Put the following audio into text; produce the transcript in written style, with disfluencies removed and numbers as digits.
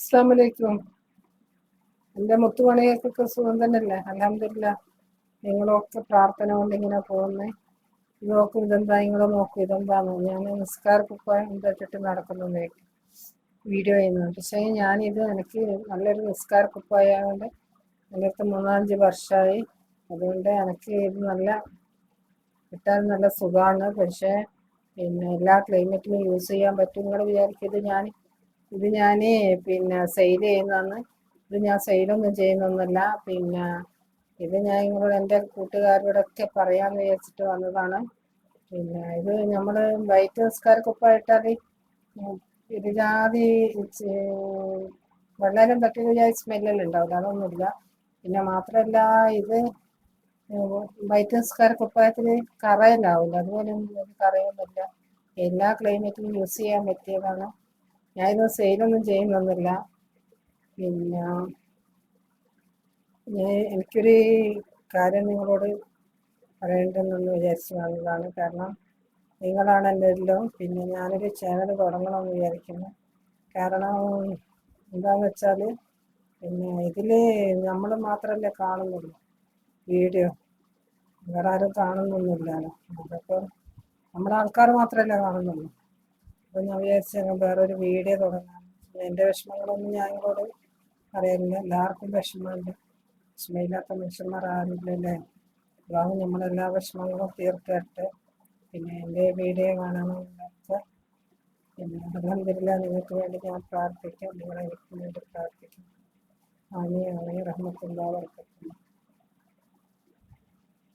അസ്സലാമു അലൈക്കും. എൻ്റെ മുത്തുമണികൾക്കൊക്കെ സുഖം തന്നെയല്ലേ? അൽഹംദുലില്ലാ. നിങ്ങളൊക്കെ പ്രാർത്ഥന കൊണ്ട് ഇങ്ങനെ പോകുന്നേ. നോക്കും ഇതെന്താ, നിങ്ങളെ നോക്കും ഇതെന്താന്ന്. ഞാൻ നിസ്കാരക്കുപ്പായം ഇട്ടിട്ട് നടക്കുന്നു വീഡിയോ ചെയ്യുന്നത്. പക്ഷേ ഞാനിത് എനിക്ക് നല്ലൊരു നിസ്കാരക്കുപ്പായതുകൊണ്ട് എൻ്റെ അടുത്ത് 3-5 വർഷമായി. അതുകൊണ്ട് എനിക്ക് ഇത് കിട്ടാൻ നല്ല സുഖമാണ്. പക്ഷേ പിന്നെ എല്ലാ ക്ലൈമറ്റിലും യൂസ് ചെയ്യാൻ പറ്റും. നിങ്ങൾ വിചാരിക്കും ഇത് ഞാൻ സെയിൽ ചെയ്യുന്നതാണ്. ഇത് ഞാൻ സെയിലൊന്നും ചെയ്യുന്നൊന്നുമല്ല. ഇത് ഞാൻ നിങ്ങളോട് എൻ്റെ കൂട്ടുകാരോടൊക്കെ പറയാമെന്ന് വിചാരിച്ചിട്ട് വന്നതാണ്. ഇത് നമ്മൾ വൈറ്റ് നിസ്കാരക്കുപ്പായിട്ടാൽ ഇത് ജാതി വെള്ളേലും പറ്റിയ ജാതി സ്മെല്ലെല്ലാം ഉണ്ടാവില്ല, അതൊന്നുമില്ല. പിന്നെ മാത്രമല്ല, ഇത് വൈറ്റ് നിസ്കാരക്കുപ്പായത്തിന് കറയിലാവില്ല, അതുപോലെ കറയൊന്നുമില്ല. എല്ലാ ക്ലൈമറ്റിലും യൂസ് ചെയ്യാൻ പറ്റിയതാണ്. ഞാനിത് സെയിലൊന്നും ചെയ്യുന്നൊന്നുമില്ല. എനിക്കൊരു കാര്യം നിങ്ങളോട് പറയേണ്ടതെന്ന് വിചാരിച്ച് വന്നതാണ്. കാരണം നിങ്ങളാണ് എൻ്റെ എല്ലാം. ഞാനൊരു ചാനൽ തുടങ്ങണമെന്ന് വിചാരിക്കുന്നു. കാരണം എന്താണെന്ന് വെച്ചാൽ ഇതിൽ നമ്മൾ മാത്രമല്ലേ കാണുന്നുള്ളൂ വീഡിയോ, വേറെ ആരും കാണുന്നൊന്നുമില്ലല്ലോ. അതൊക്കെ നമ്മുടെ ആൾക്കാർ മാത്രമല്ലേ കാണുന്നുള്ളൂ. അപ്പോൾ ഞാൻ വിചാരിച്ചു വേറൊരു വീഡിയോ തുടങ്ങാം. എൻ്റെ വിഷമങ്ങളൊന്നും ഞാൻ നിങ്ങളോട് പറയുന്നില്ല. എല്ലാവർക്കും വിഷമമുണ്ട്. വിഷമമില്ലാത്ത മനുഷ്യന്മാർ ആരുമില്ലല്ലേ? അതാണ് നമ്മളെല്ലാ വിഷമങ്ങളും തീർത്തിട്ട് എൻ്റെ വീഡിയോ കാണണമെന്നൊക്കെ അൽഹംദുലില്ലാ. നിങ്ങൾക്ക് വേണ്ടി ഞാൻ പ്രാർത്ഥിക്കാം, നിങ്ങളെനിക്ക് വേണ്ടി പ്രാർത്ഥിക്കും. ആമീൻ ആമീൻ. റഹ്മത്തുള്ളാഹി വബറകാതുഹു.